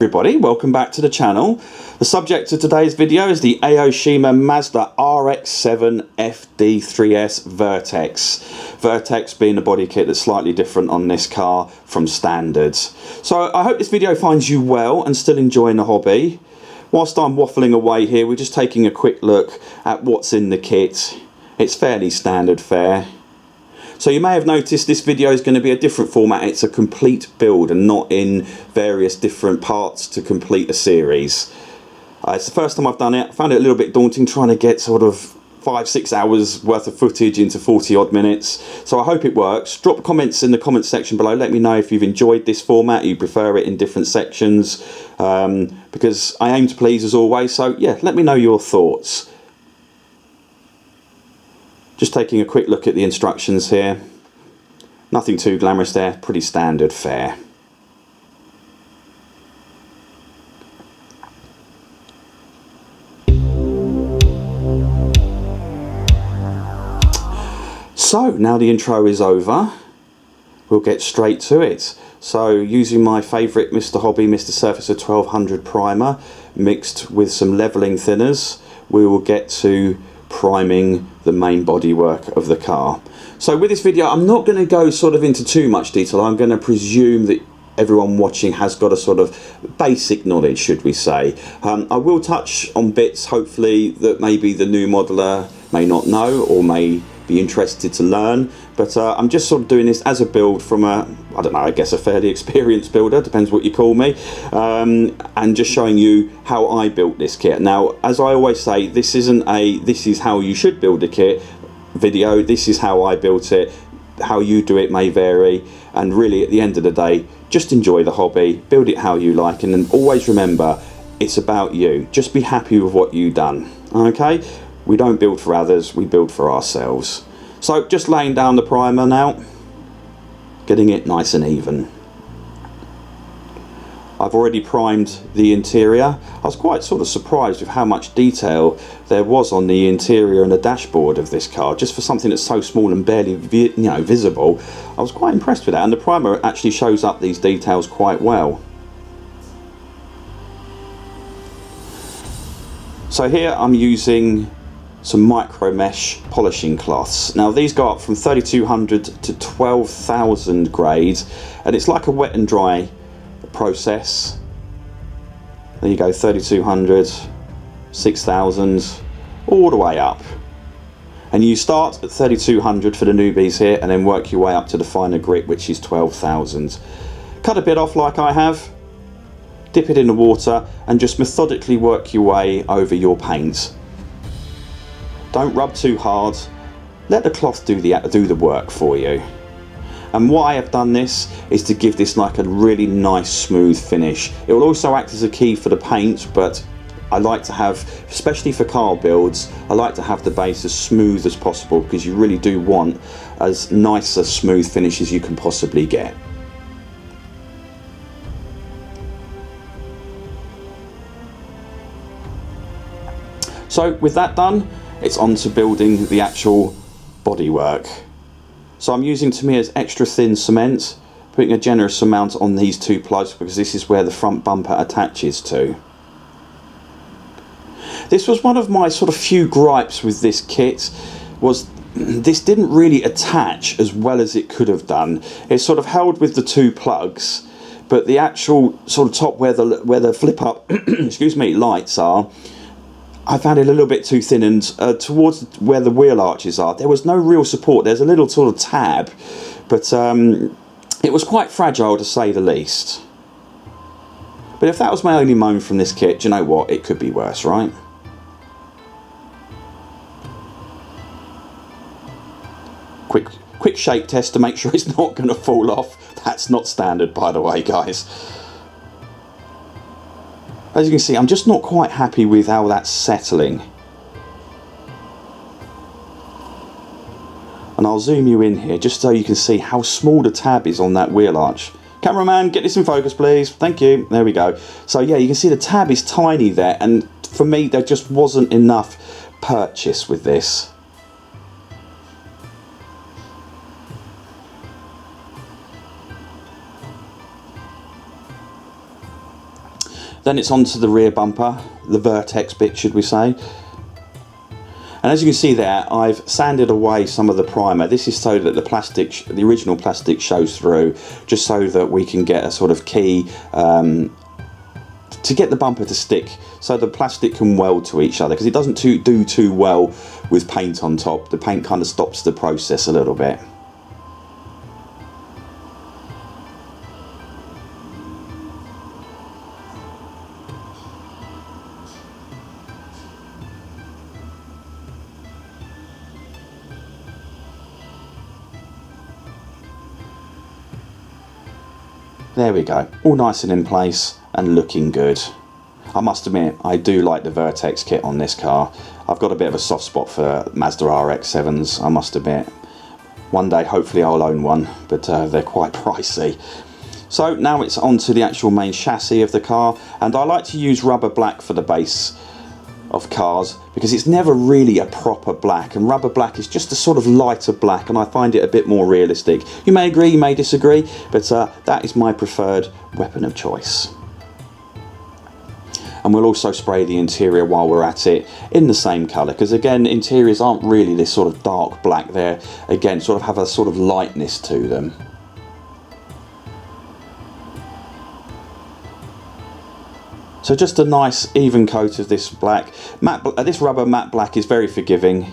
everybody, welcome back to the channel. The subject of today's video is the Aoshima Mazda RX-7 FDCS Vertex. Vertex being a body kit that's slightly different on this car from standards. So I hope this video finds you well and still enjoying the hobby. Whilst I'm waffling away here, we're just taking a quick look at what's in the kit. It's fairly standard fare. So you may have noticed this video is going to be a different format. It's a complete build and not in various different parts to complete a series. It's the first time I've done it. I found it a little bit daunting trying to get sort of 5-6 hours worth of footage into 40 odd minutes. So I hope it works. Drop comments in the comments section below. Let me know if you've enjoyed this format, you prefer it in different sections, because I aim to please as always. So yeah, let me know your thoughts. Just taking a quick look at the instructions here. Nothing too glamorous there, pretty standard fare. So now the intro is over, we'll get straight to it. So using my favourite Mr. Hobby, Mr. Surfacer 1200 primer mixed with some levelling thinners, we will get to priming the main bodywork of the car. So with this video I'm not going to go sort of into too much detail. I'm going to presume that everyone watching has got a sort of basic knowledge, should we say. I will touch on bits hopefully that maybe the new modeler may not know or may be interested to learn, but I'm just sort of doing this as a build from a, I don't know, I guess a fairly experienced builder, depends what you call me, and just showing you how I built this kit. Now, as I always say, this isn't a this is how you should build a kit video. This is how I built it. How you do it may vary, and really at the end of the day, just enjoy the hobby, build it how you like, and then always remember it's about you. Just be happy with what you've done, okay? We don't build for others, we build for ourselves. So just laying down the primer now, getting it nice and even. I've already primed the interior. I was quite sort of surprised with how much detail there was on the interior and the dashboard of this car, just for something that's so small and barely visible. I was quite impressed with that, and the primer actually shows up these details quite well. So here I'm using some micro mesh polishing cloths. Now these go up from 3200 to 12,000 grade, and it's like a wet and dry process. There you go, 3200, 6000, all the way up. And you start at 3200 for the newbies here and then work your way up to the finer grit, which is 12,000. Cut a bit off like I have, dip it in the water and just methodically work your way over your paint. Don't rub too hard, let the cloth do the work for you. And why I have done this is to give this like a really nice smooth finish. It will also act as a key for the paint, but I like to have, especially for car builds, I like to have the base as smooth as possible, because you really do want as nice a smooth finish as you can possibly get. So with that done, it's on to building the actual bodywork. So I'm using Tamir's extra thin cement, putting a generous amount on these two plugs because this is where the front bumper attaches to. This was one of my sort of few gripes with this kit, was this didn't really attach as well as it could have done. It's sort of held with the two plugs, but the actual sort of top where the flip up excuse me, lights are, I found it a little bit too thin, and towards where the wheel arches are, there was no real support. There's a little sort of tab, but it was quite fragile to say the least. But if that was my only moan from this kit, do you know what? It could be worse, right? Quick shape test to make sure it's not going to fall off. That's not standard, by the way, guys. As you can see, I'm just not quite happy with how that's settling. And I'll zoom you in here just so you can see how small the tab is on that wheel arch. Cameraman, get this in focus please. Thank you. There we go. So yeah, you can see the tab is tiny there, and for me there just wasn't enough purchase with this. Then it's onto the rear bumper, the vertex bit should we say. And as you can see there, I've sanded away some of the primer. This is so that the original plastic shows through, just so that we can get a sort of key to get the bumper to stick, so the plastic can weld to each other, because it doesn't do too well with paint on top. The paint kind of stops the process a little bit. There we go, all nice and in place and looking good. I must admit, I do like the Vertex kit on this car. I've got a bit of a soft spot for Mazda RX-7s, I must admit. One day, hopefully I'll own one, but they're quite pricey. So now it's onto the actual main chassis of the car, and I like to use rubber black for the base of cars because it's never really a proper black, and rubber black is just a sort of lighter black, and I find it a bit more realistic. You may agree, you may disagree, but that is my preferred weapon of choice. And we'll also spray the interior while we're at it in the same colour, because again, interiors aren't really this sort of dark black. They're again sort of have a sort of lightness to them. So just a nice even coat of this black. This rubber matte black is very forgiving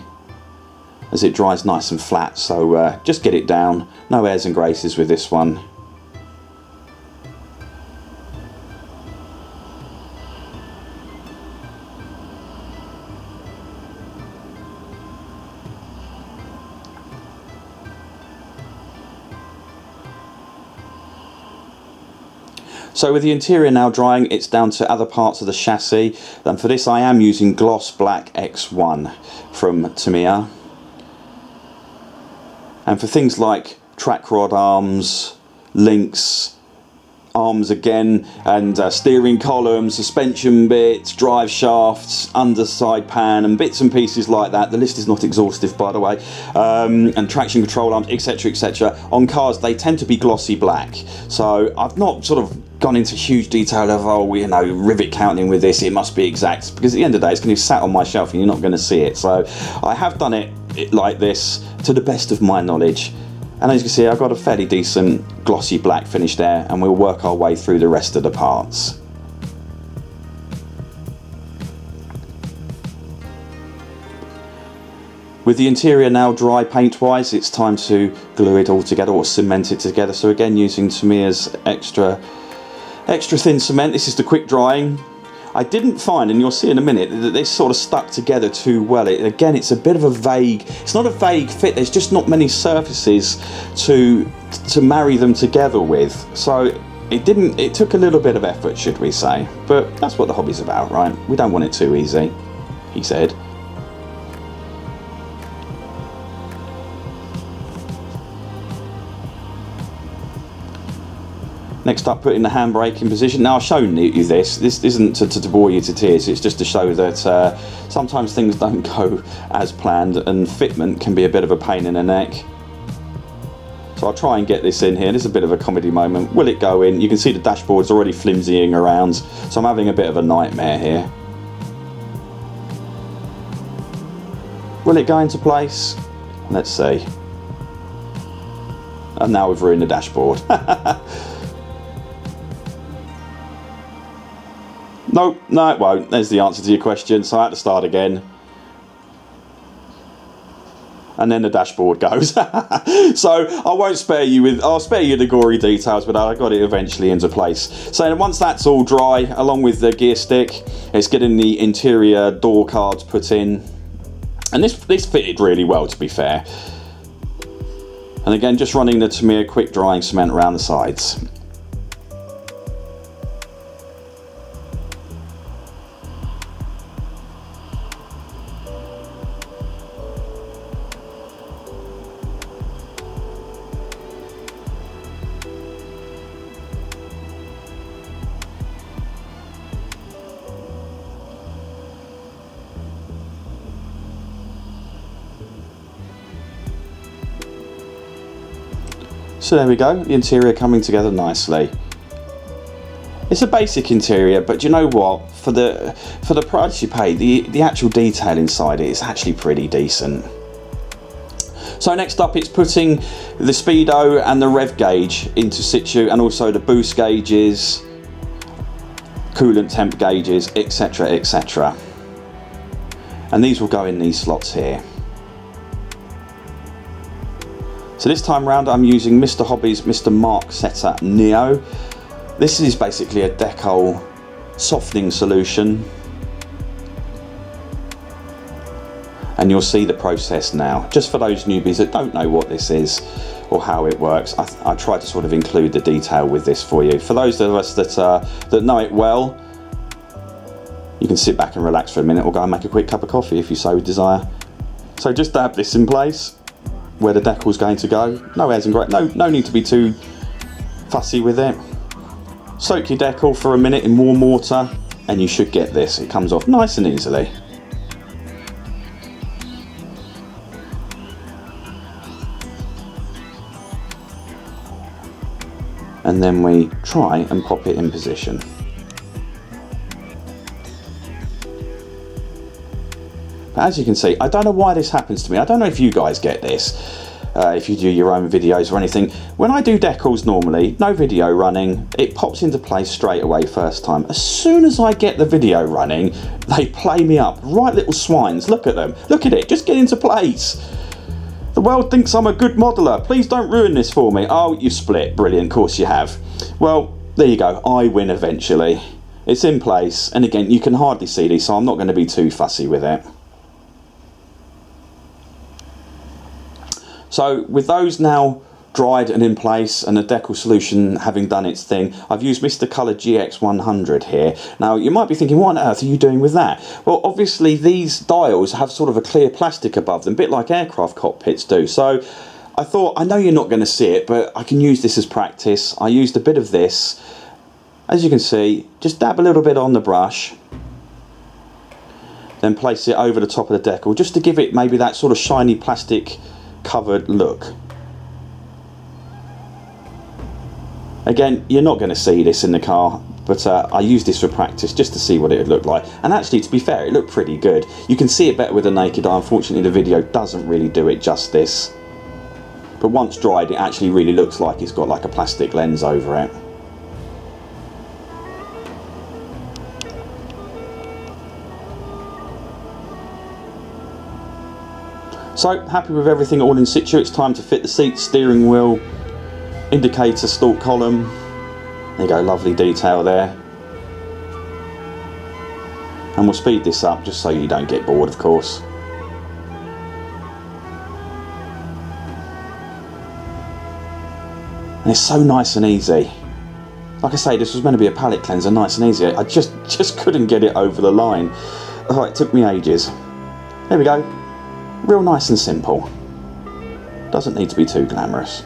as it dries nice and flat, so just get it down. No airs and graces with this one. So with the interior now drying, it's down to other parts of the chassis, and for this I am using Gloss Black X1 from Tamiya. And for things like track rod arms, links, arms again, and steering column, suspension bits, drive shafts, underside pan, and bits and pieces like that. The list is not exhaustive, by the way. And traction control arms, etc, etc. On cars, they tend to be glossy black. So I've not sort of gone into huge detail of, oh, you know, rivet counting with this, it must be exact, because at the end of the day it's going to be sat on my shelf and you're not going to see it. So I have done it like this to the best of my knowledge, and as you can see, I've got a fairly decent glossy black finish there, and we'll work our way through the rest of the parts. With the interior now dry paint wise, it's time to glue it all together or cement it together. So again, using Tamiya's extra thin cement. This is the quick drying. I didn't find, and you'll see in a minute, that this sort of stuck together too well. Again, it's a bit of a vague, it's not a vague fit, there's just not many surfaces to marry them together with. So it took a little bit of effort, should we say, but that's what the hobby's about, right? We don't want it too easy, he said. Next up, putting the handbrake in position. Now, I've shown you this. This isn't to bore you to tears. It's just to show that sometimes things don't go as planned, and fitment can be a bit of a pain in the neck. So I'll try and get this in here. This is a bit of a comedy moment. Will it go in? You can see the dashboard's already flimsying around, so I'm having a bit of a nightmare here. Will it go into place? Let's see. And now we've ruined the dashboard. Nope, no it won't. There's the answer to your question, so I had to start again. And then the dashboard goes. So I won't spare you with, I'll spare you the gory details, but I got it eventually into place. So once that's all dry, along with the gear stick, it's getting the interior door cards put in. And this fitted really well, to be fair. And again, just running the Tamiya quick drying cement around the sides. So there we go, the interior coming together nicely. It's a basic interior, but do you know what? For the price you pay, the actual detail inside it is actually pretty decent. So next up, it's putting the speedo and the rev gauge into situ, and also the boost gauges, coolant temp gauges, etc, etc. And these will go in these slots here. So this time round, I'm using Mr. Hobby's Mr. Mark Setter Neo. This is basically a decal softening solution. And you'll see the process now. Just for those newbies that don't know what this is or how it works, I try to sort of include the detail with this for you. For those of us that know it well, you can sit back and relax for a minute, or go and make a quick cup of coffee if you so desire. So just dab this in place where the decal's going to go. No airs and great, no need to be too fussy with it. Soak your decal for a minute in warm water and you should get this. It comes off nice and easily. And then we try and pop it in position. But as you can see, I don't know why this happens to me. I don't know if you guys get this, if you do your own videos or anything. When I do decals normally, no video running, it pops into place straight away first time. As soon as I get the video running, they play me up. Right little swines, look at them. Look at it, just get into place. The world thinks I'm a good modeler. Please don't ruin this for me. Oh, you split. Brilliant, of course you have. Well, there you go. I win eventually. It's in place. And again, you can hardly see these, so I'm not going to be too fussy with it. So with those now dried and in place, and the decal solution having done its thing, I've used Mr. Colour GX100 here. Now you might be thinking, what on earth are you doing with that? Well, obviously these dials have sort of a clear plastic above them, a bit like aircraft cockpits do. So I thought, I know you're not going to see it, but I can use this as practice. I used a bit of this. As you can see, just dab a little bit on the brush, then place it over the top of the decal, just to give it maybe that sort of shiny plastic covered look. Again, you're not going to see this in the car, but I used this for practice just to see what it would look like. And actually, to be fair, it looked pretty good. You can see it better with the naked eye. Unfortunately, the video doesn't really do it justice. But once dried, it actually really looks like it's got like a plastic lens over it. So, happy with everything all in situ. It's time to fit the seat, steering wheel, indicator, stalk column. There you go, lovely detail there. And we'll speed this up just so you don't get bored, of course. And it's so nice and easy. Like I say, this was meant to be a palette cleanser, nice and easy. I just couldn't get it over the line. Oh, it took me ages. There we go. Real nice and simple. Doesn't need to be too glamorous.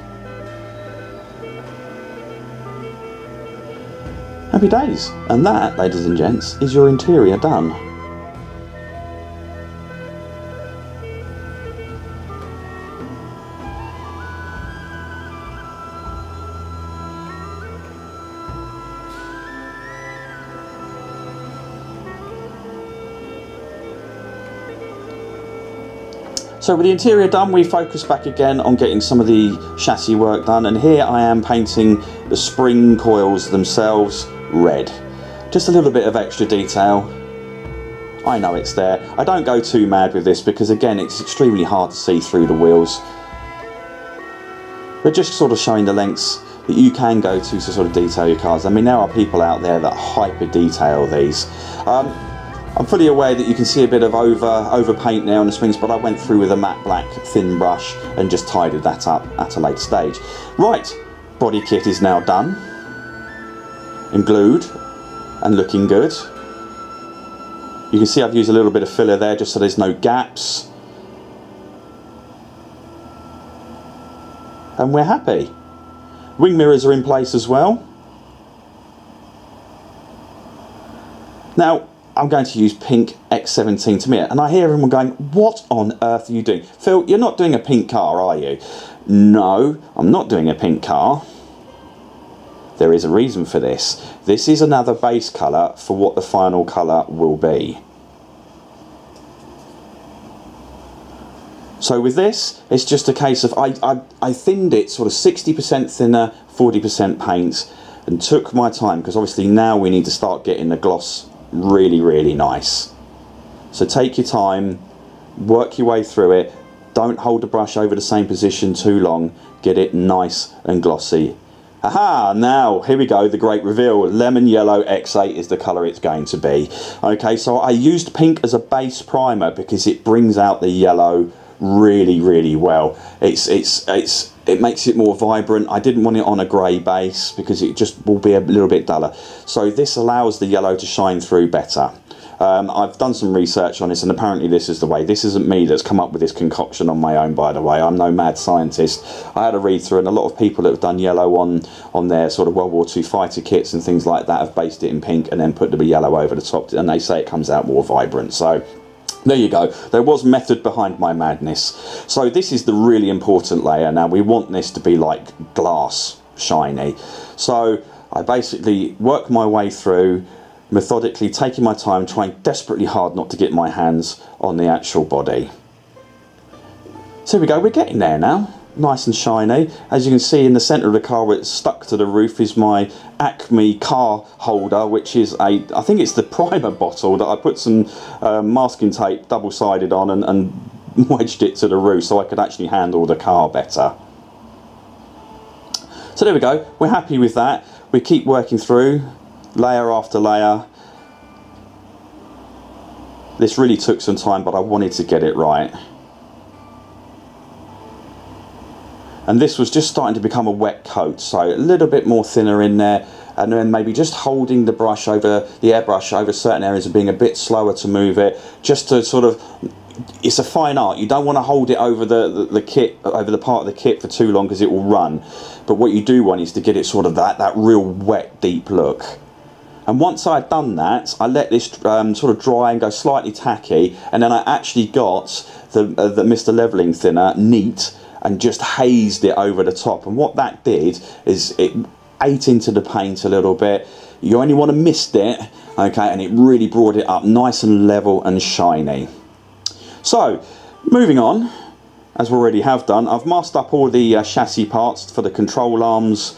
Happy days. And that, ladies and gents, is your interior done. So with the interior done, we focus back again on getting some of the chassis work done, and here I am painting the spring coils themselves red. Just a little bit of extra detail. I know it's there. I don't go too mad with this because again it's extremely hard to see through the wheels. But just sort of showing the lengths that you can go to sort of detail your cars. I mean, there are people out there that hyper detail these. I'm fully aware that you can see a bit of over paint now on the springs, but I went through with a matte black thin brush and just tidied that up at a later stage. Right, body kit is now done and glued and looking good. You can see I've used a little bit of filler there just so there's no gaps. And we're happy. Wing mirrors are in place as well. Now, I'm going to use pink X17 to mirror, and I hear everyone going, what on earth are you doing? Phil, you're not doing a pink car, are you? No, I'm not doing a pink car. There is a reason for this. This is another base colour for what the final colour will be. So with this, it's just a case of, I thinned it sort of 60% thinner, 40% paint, and took my time, because obviously now we need to start getting the gloss really, really nice. So take your time, work your way through it, don't hold the brush over the same position too long, get it nice and glossy. Aha, now here we go, the great reveal. Lemon Yellow X8 is the colour it's going to be. Okay, so I used pink as a base primer because it brings out the yellow really, really well. It makes it more vibrant. I didn't want it on a grey base because it just will be a little bit duller. So this allows the yellow to shine through better. I've done some research on this, and apparently this is the way. This isn't me that's come up with this concoction on my own, by the way. I'm no mad scientist. I had a read through, and a lot of people that have done yellow on their sort of World War II fighter kits and things like that have based it in pink and then put the yellow over the top, and they say it comes out more vibrant. So there you go. There was method behind my madness. So this is the really important layer. Now we want this to be like glass shiny. So I basically work my way through, methodically taking my time, trying desperately hard not to get my hands on the actual body. So here we go, we're getting there now. Nice and shiny. As you can see in the centre of the car where it's stuck to the roof is my Acme car holder, which is I think it's the primer bottle that I put some masking tape double-sided on and wedged it to the roof so I could actually handle the car better. So there we go, we're happy with that. We keep working through layer after layer. This really took some time, but I wanted to get it right. And this was just starting to become a wet coat, so a little bit more thinner in there, and then maybe just holding the brush over, the airbrush over certain areas and being a bit slower to move it, just to sort of, it's a fine art. You don't want to hold it over the kit, over the part of the kit for too long because it will run. But what you do want is to get it sort of that real wet, deep look. And once I'd done that, I let this sort of dry and go slightly tacky, and then I actually got the Mr. Leveling Thinner neat and just hazed it over the top. And what that did is it ate into the paint a little bit. You only want to mist it, okay, and it really brought it up nice and level and shiny. So, moving on, as we already have done, I've masked up all the chassis parts for the control arms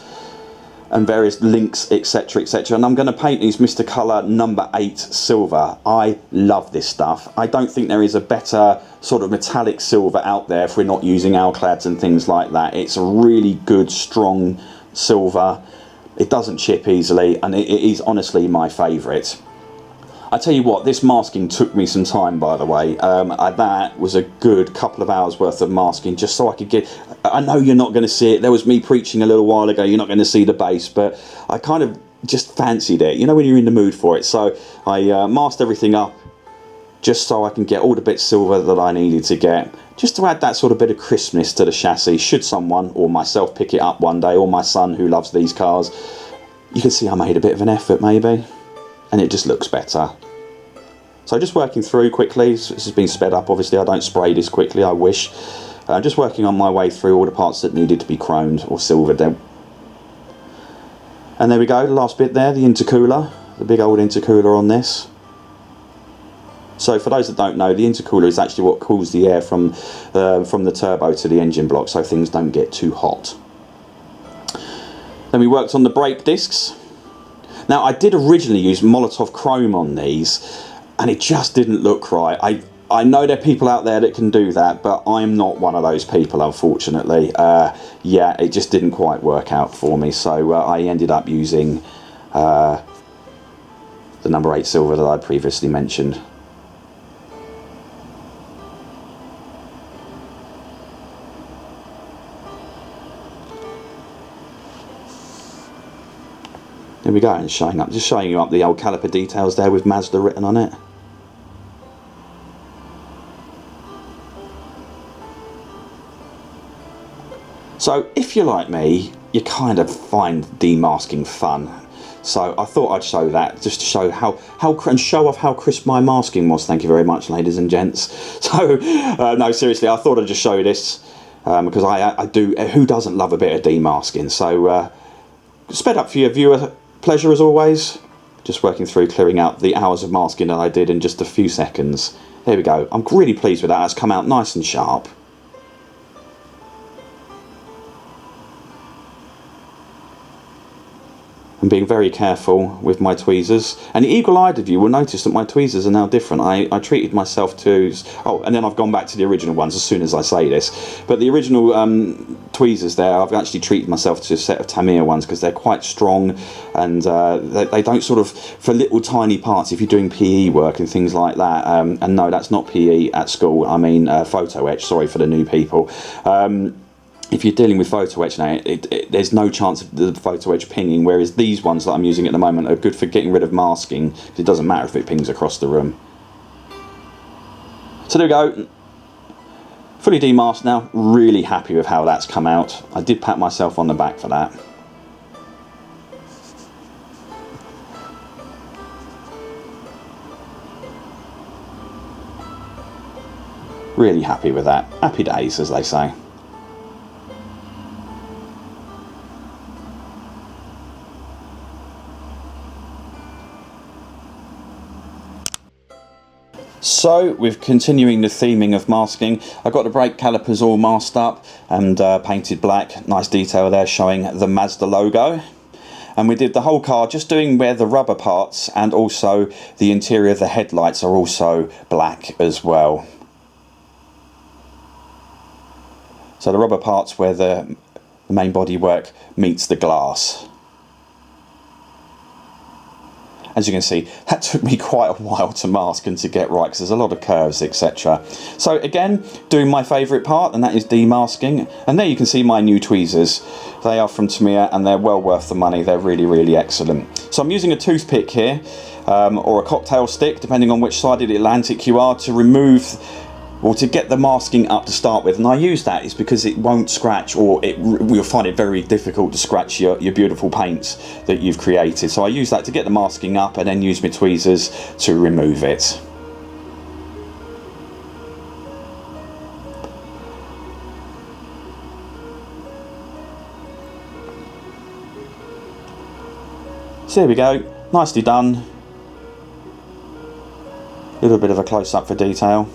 and various links, etc, etc, and I'm going to paint these Mr. Colour number 8 silver. I love this stuff. I don't think there is a better sort of metallic silver out there if we're not using alclads and things like that. It's a really good, strong silver. It doesn't chip easily, and it is honestly my favourite. I tell you what, this masking took me some time, by the way. That was a good couple of hours worth of masking just so I could get... I know you're not going to see it. There was me preaching a little while ago. You're not going to see the base, but I kind of just fancied it. You know when you're in the mood for it. So I masked everything up just so I can get all the bits silver that I needed to get, just to add that sort of bit of crispness to the chassis. Should someone or myself pick it up one day, or my son who loves these cars, you can see I made a bit of an effort maybe, and it just looks better. So just working through quickly. This has been sped up, obviously. I don't spray this quickly, I wish. Just working on my way through all the parts that needed to be chromed or silvered. And there we go, the last bit there, the intercooler, the big old intercooler on this. So for those that don't know, the intercooler is actually what cools the air from the turbo to the engine block, so things don't get too hot. Then we worked on the brake discs. Now I did originally use Molotov chrome on these, and it just didn't look right. I know there are people out there that can do that, but I'm not one of those people, unfortunately. Yeah, it just didn't quite work out for me, so I ended up using the number 8 silver that I previously mentioned. There we go, and just showing you up the old caliper details there with Mazda written on it. So if you're like me, you kind of find demasking fun. So I thought I'd show that, just to show and show off how crisp my masking was. Thank you very much, ladies and gents. So no, seriously, I thought I'd just show you this because I do. Who doesn't love a bit of demasking? So sped up for your viewer pleasure as always. Just working through clearing out the hours of masking that I did in just a few seconds. There we go. I'm really pleased with that. That's come out nice and sharp. I'm being very careful with my tweezers, and the eagle-eyed of you will notice that my tweezers are now different. I treated myself to, oh, and then I've gone back to the original ones as soon as I say this, but the original tweezers there, I've actually treated myself to a set of Tamiya ones because they're quite strong, and they don't sort of, for little tiny parts, if you're doing PE work and things like that, and no, that's not PE at school, I mean photo etch, sorry for the new people. If you're dealing with photo etch now, there's no chance of the photo etch pinging, whereas these ones that I'm using at the moment are good for getting rid of masking. It doesn't matter if it pings across the room. So there we go. Fully demasked now. Really happy with how that's come out. I did pat myself on the back for that. Really happy with that. Happy days, as they say. So, with continuing the theming of masking, I got the brake calipers all masked up and painted black. Nice detail there showing the Mazda logo. And we did the whole car just doing where the rubber parts and also the interior of the headlights are also black as well. So the rubber parts where the main bodywork meets the glass. As you can see, that took me quite a while to mask and to get right because there's a lot of curves, etc. So again, doing my favourite part, and that is demasking. And there you can see my new tweezers. They are from Tamiya and they're well worth the money. They're really, really excellent. So I'm using a toothpick here, or a cocktail stick, depending on which side of the Atlantic you are, to remove, or to get the masking up to start with. And I use that is because it won't scratch, or you'll find it very difficult to scratch your beautiful paints that you've created. So I use that to get the masking up and then use my tweezers to remove it. So there we go, nicely done. A little bit of a close-up for detail.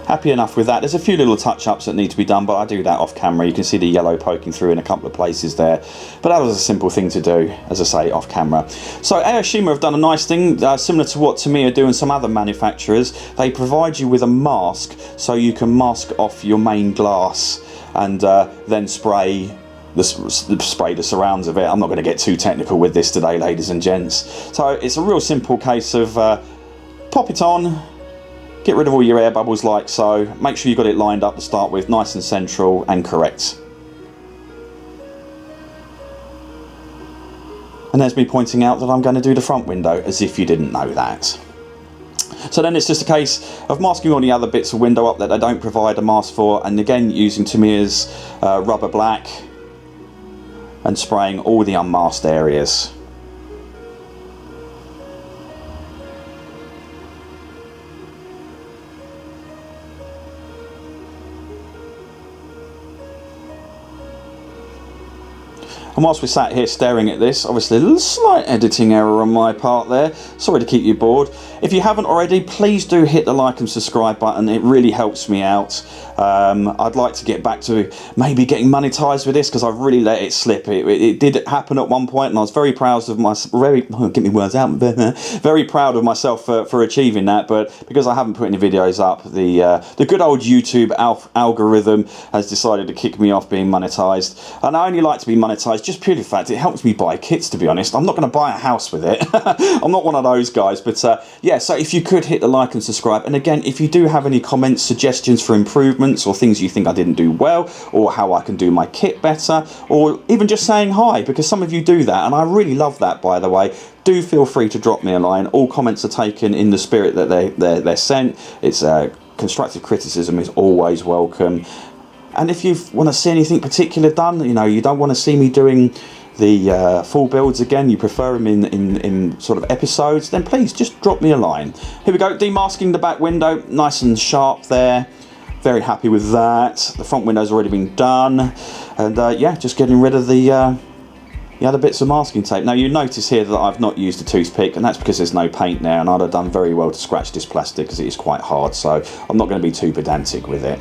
Happy enough with that. There's a few little touch-ups that need to be done, but I do that off camera. You can see the yellow poking through in a couple of places there, but that was a simple thing to do, as I say, off camera. So Aoshima have done a nice thing, similar to what Tamiya do and some other manufacturers. They provide you with a mask so you can mask off your main glass and then spray the surrounds of it. I'm not going to get too technical with this today, ladies and gents. So it's a real simple case of pop it on, get rid of all your air bubbles like so, make sure you've got it lined up to start with, nice and central and correct. And there's me pointing out that I'm going to do the front window, as if you didn't know that. So then it's just a case of masking all the other bits of window up that they don't provide a mask for, and again using Tamiya's rubber black and spraying all the unmasked areas. And whilst we sat here staring at this, obviously a little slight editing error on my part there. Sorry to keep you bored. If you haven't already, please do hit the like and subscribe button. It really helps me out. I'd like to get back to maybe getting monetized with this because I've really let it slip. It did happen at one point, and I was very proud of myself. Get me words out. Very proud of myself for achieving that. But because I haven't put any videos up, the good old YouTube algorithm has decided to kick me off being monetized. And I only like to be monetized just purely for the fact it helps me buy kits, to be honest. I'm not going to buy a house with it. I'm not one of those guys, but yeah, so if you could hit the like and subscribe, and again, if you do have any comments, suggestions for improvements, or things you think I didn't do well, or how I can do my kit better, or even just saying hi, because some of you do that, and I really love that, by the way, do feel free to drop me a line. All comments are taken in the spirit that they're sent. It's constructive criticism is always welcome. And if you want to see anything particular done, you know, you don't want to see me doing the full builds again, you prefer them in sort of episodes, then please just drop me a line. Here we go, demasking the back window, nice and sharp there. Very happy with that. The front window's already been done, and yeah, just getting rid of the other bits of masking tape. Now you notice here that I've not used a toothpick, and that's because there's no paint there, and I'd have done very well to scratch this plastic because it is quite hard, so I'm not going to be too pedantic with it.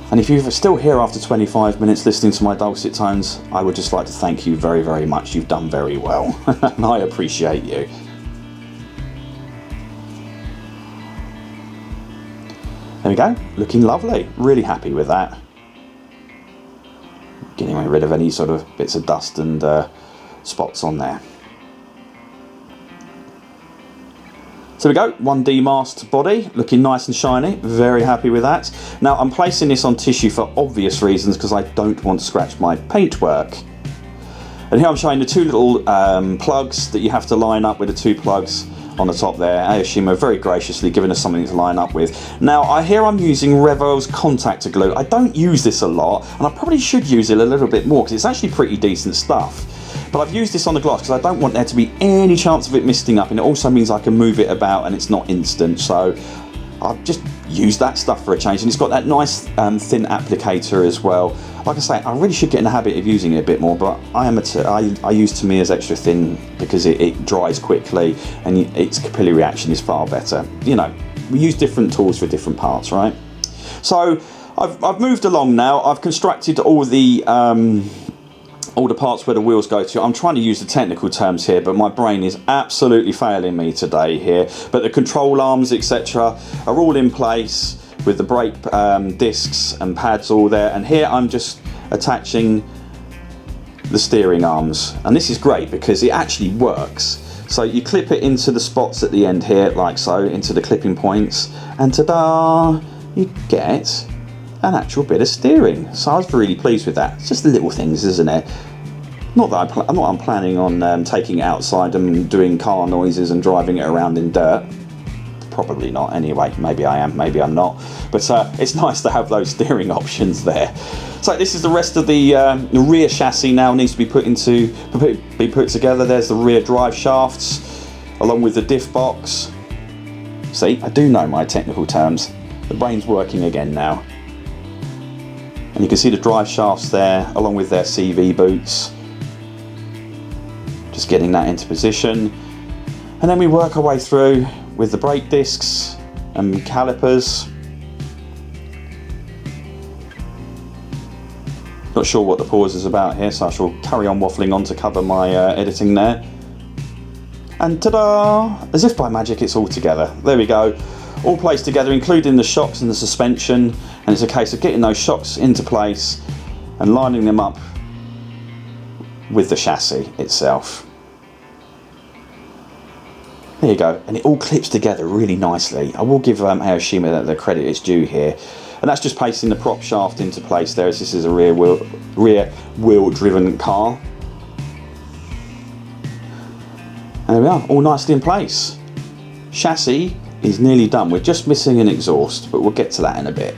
And if you're still here after 25 minutes listening to my dulcet tones, I would just like to thank you very, very much. You've done very well, and I appreciate you. There we go, looking lovely. Really happy with that. Getting rid of any sort of bits of dust and spots on there. So we go, 1D masked body, looking nice and shiny, very happy with that. Now I'm placing this on tissue for obvious reasons because I don't want to scratch my paintwork. And here I'm showing the two little plugs that you have to line up with the two plugs on the top there. Aoshima very graciously giving us something to line up with. Now I'm using Revell's contactor glue. I don't use this a lot, and I probably should use it a little bit more because it's actually pretty decent stuff. But I've used this on the glass because I don't want there to be any chance of it misting up, and it also means I can move it about and it's not instant. So I've just used that stuff for a change, and it's got that nice thin applicator as well. Like I say, I really should get in the habit of using it a bit more, but I use Tamiya's extra thin because it dries quickly and its capillary reaction is far better. You know, we use different tools for different parts, right? So I've moved along now. I've constructed all the parts where the wheels go to. I'm trying to use the technical terms here, but my brain is absolutely failing me today here. But the control arms, etc., are all in place with the brake discs and pads all there. And here I'm just attaching the steering arms. And this is great because it actually works. So you clip it into the spots at the end here, like so, into the clipping points, and ta-da! You get an actual bit of steering. So I was really pleased with that. It's just the little things, isn't it? Not that I'm planning on taking it outside and doing car noises and driving it around in dirt. Probably not anyway. Maybe I am, maybe I'm not. But it's nice to have those steering options there. So this is the rest of the rear chassis now needs to be put together. There's the rear drive shafts along with the diff box. See, I do know my technical terms. The brain's working again now. And you can see the drive shafts there along with their CV boots. Just getting that into position. And then we work our way through with the brake discs and calipers. Not sure what the pause is about here, so I shall carry on waffling on to cover my editing there. And ta-da! As if by magic, it's all together. There we go. All placed together, including the shocks and the suspension. And it's a case of getting those shocks into place and lining them up with the chassis itself. There you go, and it all clips together really nicely. I will give Aoshima the credit it's due here. And that's just placing the prop shaft into place there, as this is a rear wheel driven car. And there we are, all nicely in place. Chassis is nearly done. We're just missing an exhaust, but we'll get to that in a bit.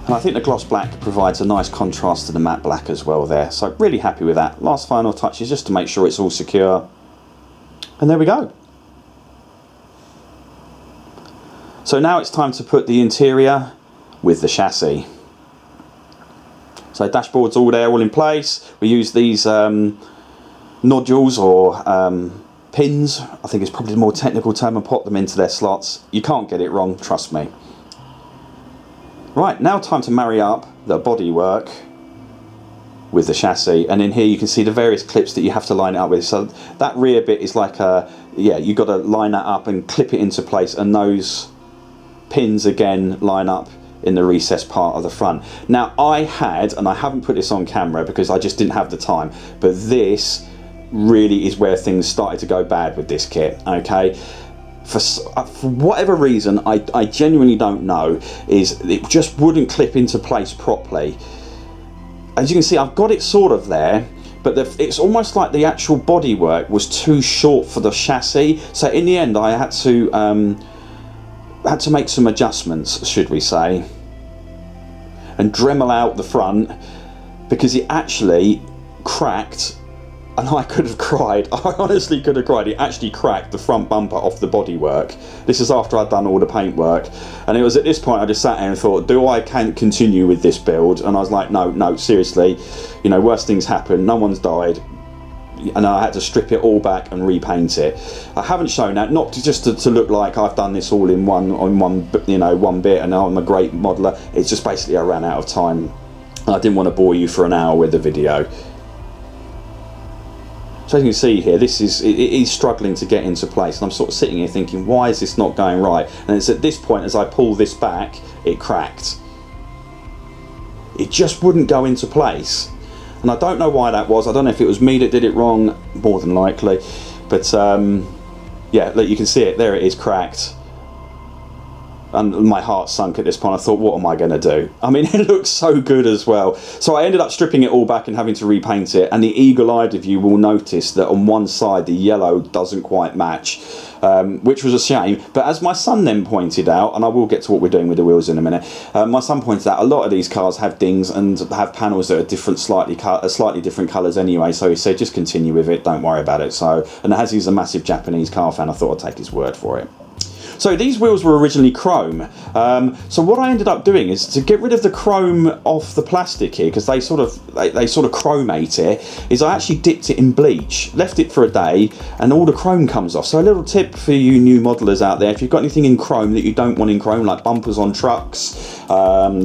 And I think the gloss black provides a nice contrast to the matte black as well there. So really happy with that. Last final touch is just to make sure it's all secure. And there we go. So now it's time to put the interior with the chassis. So dashboard's all there, all in place. We use these nodules or pins, I think it's probably the more technical term, and pop them into their slots. You can't get it wrong, trust me. Right, now time to marry up the bodywork with the chassis, and in here you can see the various clips that you have to line it up with. So that rear bit is like you've got to line that up and clip it into place, and those pins again line up in the recessed part of the front. Now I had, and I haven't put this on camera because I just didn't have the time, but this really is where things started to go bad with this kit, okay? For whatever reason, I genuinely don't know, is it just wouldn't clip into place properly. As you can see, I've got it sort of there, but it's almost like the actual bodywork was too short for the chassis. So in the end, I had to make some adjustments, should we say, and Dremel out the front, because it actually cracked, and I could have cried. I honestly could have cried. It actually cracked the front bumper off the bodywork. This is after I'd done all the paintwork, and it was at this point I just sat there and thought, do I can continue with this build? And I was like, no, seriously, you know, worse things happen, no one's died. And I had to strip it all back and repaint it. I haven't shown that, not just to look like I've done this all in one bit and I'm a great modeler. It's just basically I ran out of time. I didn't want to bore you for an hour with the video. So as you can see here, it is struggling to get into place, and I'm sort of sitting here thinking, why is this not going right? And it's at this point, as I pull this back, it cracked. It just wouldn't go into place, and I don't know why that was. I don't know if it was me that did it wrong, more than likely, but yeah, look, you can see it there. It is cracked. And my heart sunk at this point. I thought, what am I going to do? I mean, it looks so good as well. So I ended up stripping it all back and having to repaint it. And the eagle-eyed of you will notice that on one side the yellow doesn't quite match, which was a shame. But as my son then pointed out, and I will get to what we're doing with the wheels in a minute, my son pointed out a lot of these cars have dings and have panels that are different, slightly different colours anyway. So he said, just continue with it, don't worry about it. So, and as he's a massive Japanese car fan, I thought I'd take his word for it. So these wheels were originally chrome. So what I ended up doing is to get rid of the chrome off the plastic here, because they sort of chromate it, is I actually dipped it in bleach, left it for a day, and all the chrome comes off. So a little tip for you new modelers out there, if you've got anything in chrome that you don't want in chrome, like bumpers on trucks,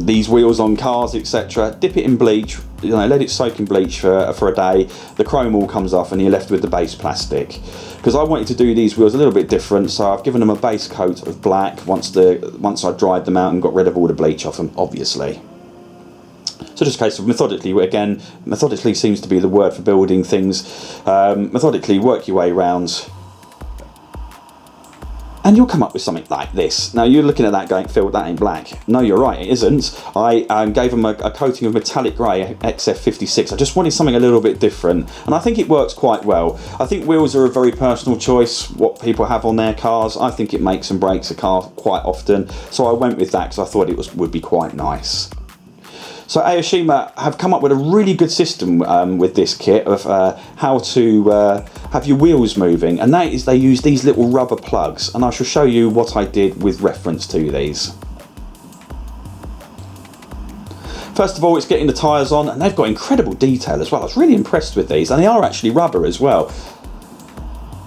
these wheels on cars, etc., dip it in bleach, you know, let it soak in bleach for a day, the chrome all comes off and you're left with the base plastic. Because I wanted to do these wheels a little bit different, so I've given them a base coat of black once I dried them out and got rid of all the bleach off them, obviously. So just a case of methodically, again, methodically seems to be the word for building things. Methodically work your way around, and you'll come up with something like this. Now you're looking at that going, Phil, that ain't black. No, you're right, it isn't. I gave them a coating of metallic grey XF56. I just wanted something a little bit different, and I think it works quite well. I think wheels are a very personal choice, what people have on their cars. I think it makes and breaks a car quite often, so I went with that because I thought it would be quite nice. So Aoshima have come up with a really good system with this kit of how to have your wheels moving, and that is they use these little rubber plugs, and I shall show you what I did with reference to these. First of all, it's getting the tyres on, and they've got incredible detail as well. I was really impressed with these, and they are actually rubber as well.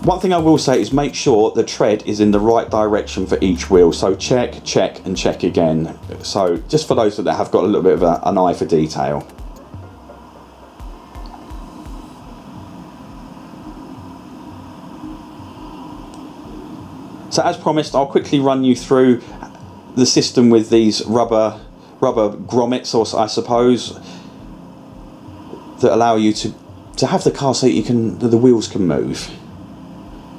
One thing I will say is make sure the tread is in the right direction for each wheel. So check, check and check again. So just for those that have got a little bit of an eye for detail. So as promised, I'll quickly run you through the system with these rubber grommets, or I suppose, that allow you to have the car so the wheels can move.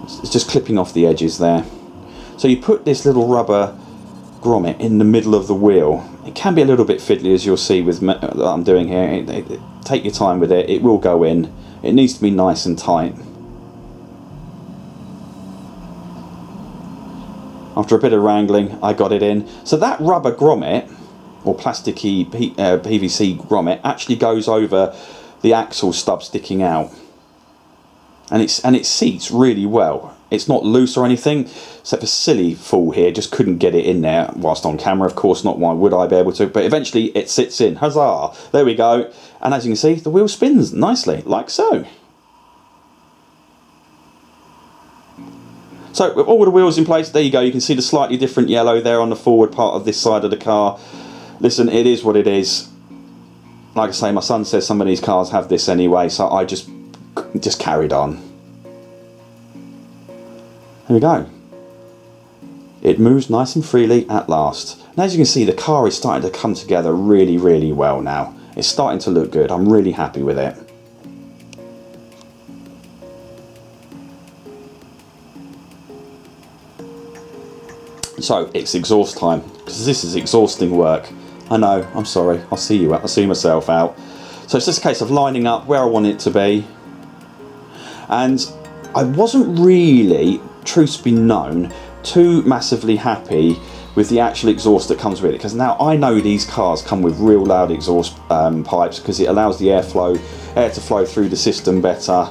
It's just clipping off the edges there. So you put this little rubber grommet in the middle of the wheel. It can be a little bit fiddly, as you'll see with what I'm doing here. Take your time with it. It will go in. It needs to be nice and tight. After a bit of wrangling, I got it in. So that rubber grommet, or plasticky PVC grommet, actually goes over the axle stub sticking out. And it seats really well. It's not loose or anything, except a silly fool here just couldn't get it in there whilst on camera. Of course not, why would I be able to? But eventually it sits in. Huzzah! There we go. And as you can see, the wheel spins nicely, like so. So with all the wheels in place, there you go. You can see the slightly different yellow there on the forward part of this side of the car. Listen, it is what it is. Like I say, my son says some of these cars have this anyway, so I just carried on. There we go. It moves nice and freely at last. And as you can see, the car is starting to come together really, really well now. It's starting to look good. I'm really happy with it. So it's exhaust time, because this is exhausting work. I know, I'm sorry. I'll see myself out. So it's just a case of lining up where I want it to be. And I wasn't really, truth be known, too massively happy with the actual exhaust that comes with it, because now I know these cars come with real loud exhaust pipes, because it allows the air to flow through the system better,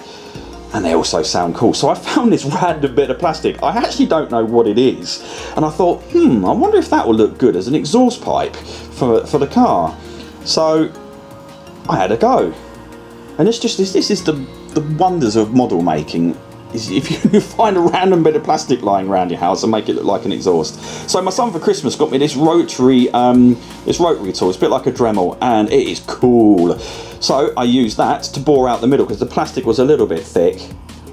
and they also sound cool. So I found this random bit of plastic. I actually don't know what it is, and I thought, I wonder if that will look good as an exhaust pipe for the car. So I had a go, and this is the wonders of model making. Is if you find a random bit of plastic lying around your house and make it look like an exhaust. So my son for Christmas got me this rotary tool. It's a bit like a Dremel, and it is cool. So I used that to bore out the middle, because the plastic was a little bit thick.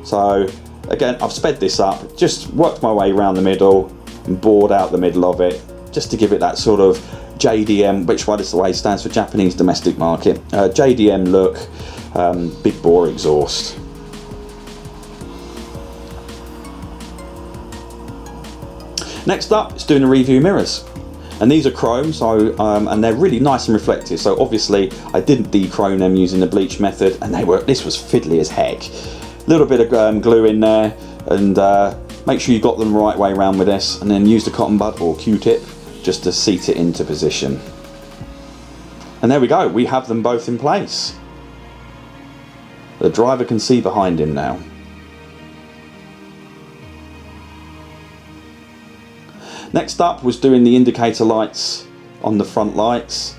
So again, I've sped this up, just worked my way around the middle and bored out the middle of it, just to give it that sort of JDM, which, by the way, stands for Japanese Domestic Market, JDM look, big bore exhaust. Next up, it's doing the review mirrors, and these are chrome, so and they're really nice and reflective. So obviously, I didn't de-chrome them using the bleach method, and this was fiddly as heck. A little bit of glue in there, and make sure you got them the right way around with this, and then use the cotton bud or Q-tip just to seat it into position. And there we go. We have them both in place. The driver can see behind him now. Next up was doing the indicator lights on the front lights.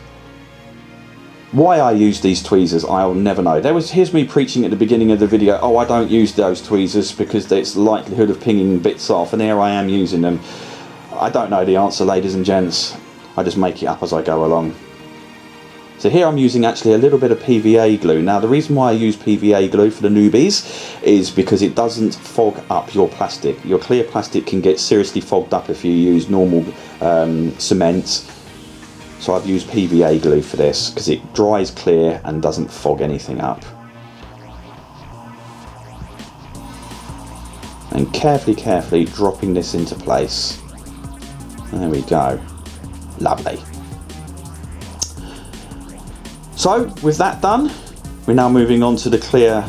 Why I use these tweezers, I'll never know. Here's me preaching at the beginning of the video, oh, I don't use those tweezers because there's likelihood of pinging bits off, and here I am using them. I don't know the answer, ladies and gents. I just make it up as I go along. So here I'm using actually a little bit of PVA glue. Now the reason why I use PVA glue for the newbies is because it doesn't fog up your plastic. Your clear plastic can get seriously fogged up if you use normal cement. So I've used PVA glue for this because it dries clear and doesn't fog anything up. And carefully dropping this into place. There we go. Lovely. So with that done, we're now moving on to the clear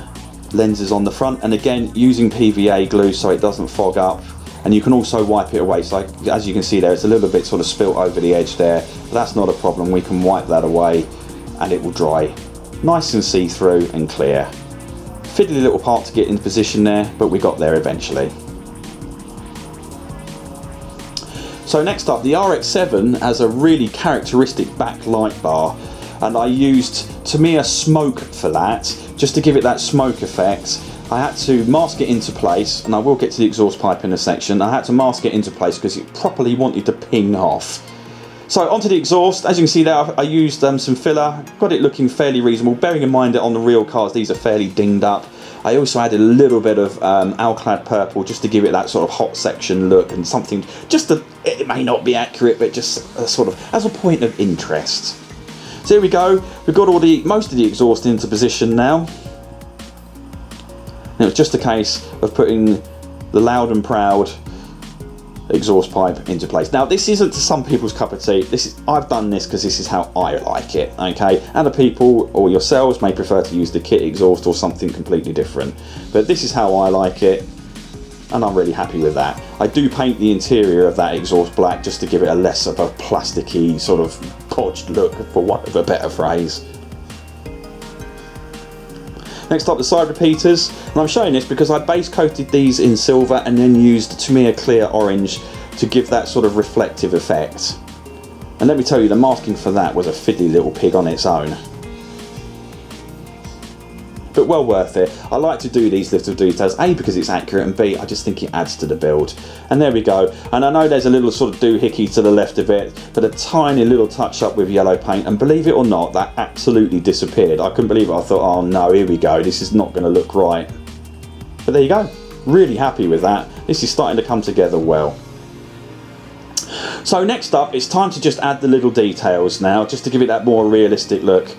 lenses on the front, and again using PVA glue so it doesn't fog up, and you can also wipe it away. So as you can see there, it's a little bit sort of spilt over the edge there, but that's not a problem. We can wipe that away and it will dry nice and see-through and clear. Fiddly little part to get in position there, but we got there eventually. So next up, the RX-7 has a really characteristic back light bar, and I used Tamiya smoke for that, just to give it that smoke effect. I had to mask it into place, and I will get to the exhaust pipe in a section. I had to mask it into place because it properly wanted to ping off. So onto the exhaust. As you can see there, I used some filler, got it looking fairly reasonable, bearing in mind that on the real cars these are fairly dinged up. I also added a little bit of alclad purple just to give it that sort of hot section look, and something it may not be accurate, but just sort of as a point of interest. So here we go, we've got most of the exhaust into position now. And it's just a case of putting the loud and proud exhaust pipe into place. Now this isn't to some people's cup of tea. I've done this because this is how I like it, okay? Other people or yourselves may prefer to use the kit exhaust or something completely different, but this is how I like it, and I'm really happy with that. I do paint the interior of that exhaust black just to give it a less of a plasticky sort of podged look, for want of a better phrase. Next up, the side repeaters, and I'm showing this because I base coated these in silver and then used Tamiya clear orange to give that sort of reflective effect. And let me tell you, the masking for that was a fiddly little pig on its own. But well worth it. I like to do these little details, A, because it's accurate, and B, I just think it adds to the build. And there we go. And I know there's a little sort of doohickey to the left of it, but a tiny little touch up with yellow paint, and believe it or not, that absolutely disappeared. I couldn't believe it. I thought, oh no, here we go, this is not going to look right. But there you go. Really happy with that. This is starting to come together well. So next up, it's time to just add the little details now, just to give it that more realistic look.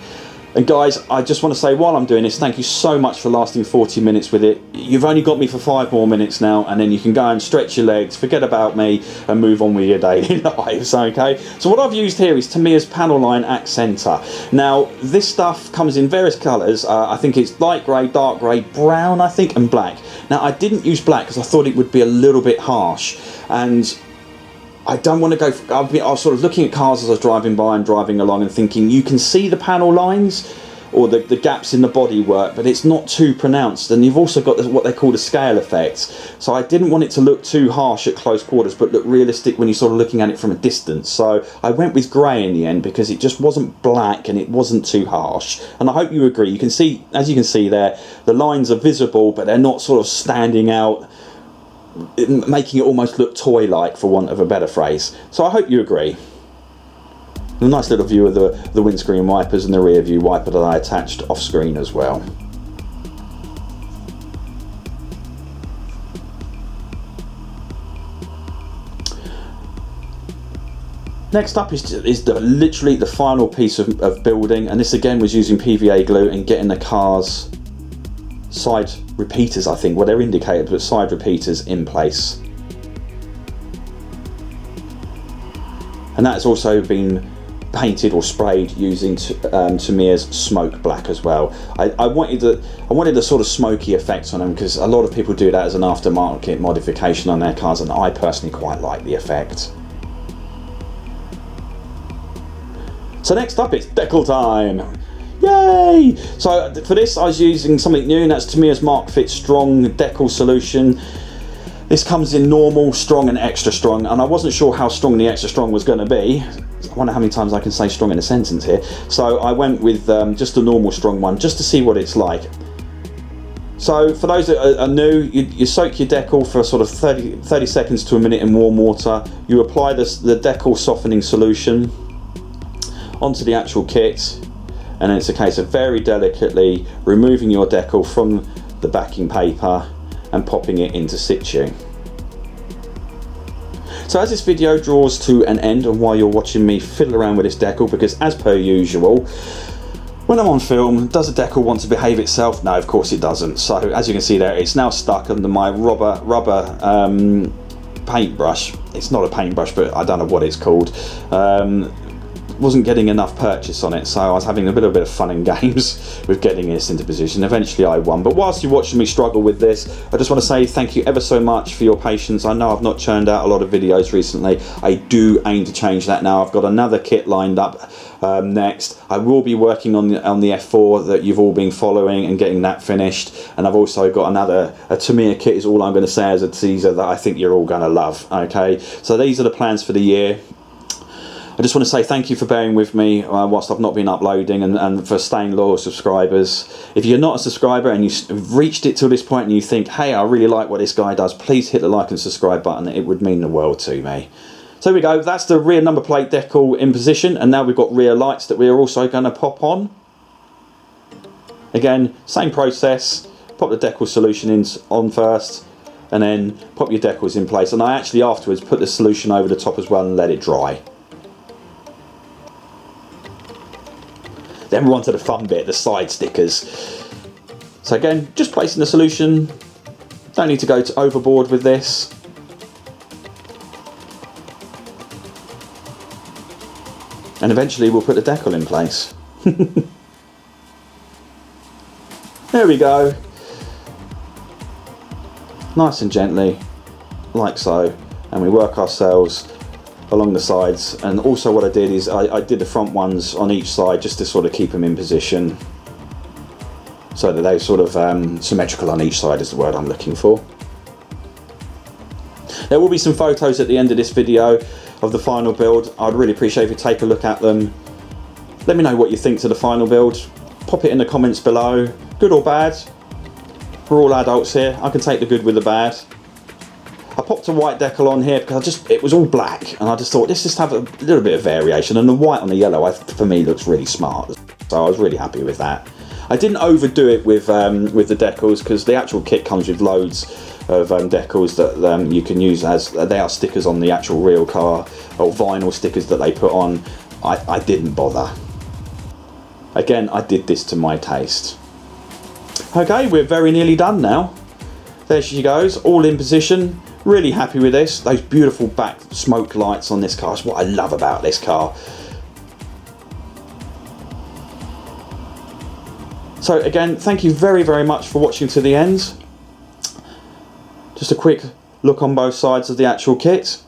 And guys, I just want to say while I'm doing this, thank you so much for lasting 40 minutes with it. You've only got me for 5 more minutes now, and then you can go and stretch your legs, forget about me, and move on with your daily lives, okay? So what I've used here is Tamiya's panel line Accenter. Now, this stuff comes in various colours. I think it's light grey, dark grey, brown, I think, and black. Now, I didn't use black because I thought it would be a little bit harsh, and I don't want to go for, I was sort of looking at cars as I was driving by and driving along and thinking, you can see the panel lines or the gaps in the bodywork, but it's not too pronounced. And you've also got what they call the scale effect. So I didn't want it to look too harsh at close quarters, but look realistic when you're sort of looking at it from a distance. So I went with grey in the end because it just wasn't black and it wasn't too harsh. And I hope you agree. You can see, as you can see there, the lines are visible, but they're not sort of standing out, making it almost look toy-like, for want of a better phrase. So I hope you agree. A nice little view of the windscreen wipers and the rear view wiper that I attached off screen as well. Next up is literally the final piece of building, and this again was using PVA glue and getting the car's side repeaters, I think, well they're indicated, but side repeaters in place. And that's also been painted or sprayed using Tamiya's smoke black as well. I wanted a sort of smoky effect on them because a lot of people do that as an aftermarket modification on their cars, and I personally quite like the effect. So next up it's decal time. Yay! So for this I was using something new, and that's Tamiya's Mark Fit Strong Decal Solution. This comes in normal, strong and extra strong, and I wasn't sure how strong the extra strong was going to be. I wonder how many times I can say strong in a sentence here. So I went with just a normal strong one, just to see what it's like. So for those that are new, you soak your decal for sort of 30 seconds to a minute in warm water. You apply the decal softening solution onto the actual kit, and then it's a case of very delicately removing your decal from the backing paper and popping it into situ. So as this video draws to an end, and while you're watching me fiddle around with this decal, because as per usual, when I'm on film, does the decal want to behave itself? No, of course it doesn't. So as you can see there, it's now stuck under my rubber paintbrush. It's not a paintbrush, but I don't know what it's called. Wasn't getting enough purchase on it, so I was having a bit of fun and games with getting this into position. Eventually I won, but whilst you're watching me struggle with this, I just want to say thank you ever so much for your patience. I know I've not churned out a lot of videos recently. I do aim to change that now. I've got another kit lined up next. I will be working on the F4 that you've all been following and getting that finished, and I've also got a Tamiya kit is all I'm going to say as a teaser that I think you're all going to love. Okay, so these are the plans for the year. I just want to say thank you for bearing with me whilst I've not been uploading, and for staying loyal subscribers. If you're not a subscriber and you've reached it to this point and you think, hey, I really like what this guy does, please hit the like and subscribe button. It would mean the world to me. So here we go, that's the rear number plate decal in position, and now we've got rear lights that we're also going to pop on. Again, same process, pop the decal solution on first, and then pop your decals in place. And I actually afterwards put the solution over the top as well and let it dry. Then we're on to the fun bit, the side stickers. So again, just placing the solution. Don't need to go overboard with this. And eventually we'll put the decal in place. There we go. Nice and gently, like so. And we work ourselves along the sides. And also what I did is I did the front ones on each side just to sort of keep them in position, so that they're sort of symmetrical on each side is the word I'm looking for. There will be some photos at the end of this video of the final build. I'd really appreciate if you take a look at them. Let me know what you think to the final build. Pop it in the comments below, good or bad. We're all adults here. I can take the good with the bad. I popped a white decal on here because it was all black, and I just thought let's just have a little bit of variation, and the white on the yellow for me looks really smart, so I was really happy with that. I didn't overdo it with the decals because the actual kit comes with loads of decals that you can use as they are stickers on the actual real car, or vinyl stickers that they put on. I didn't bother. Again, I did this to my taste. Okay, we're very nearly done now. There she goes, all in position. Really happy with this. Those beautiful back smoke lights on this car is what I love about this car. So again, thank you very, very much for watching to the end. Just a quick look on both sides of the actual kit.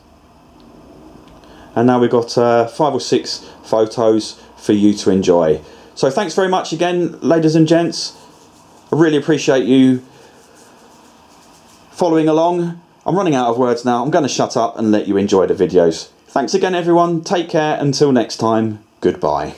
and now we've got 5 or 6 photos for you to enjoy. So thanks very much again, ladies and gents. I really appreciate you following along. I'm running out of words now. I'm going to shut up and let you enjoy the videos. Thanks again, everyone. Take care. Until next time, goodbye.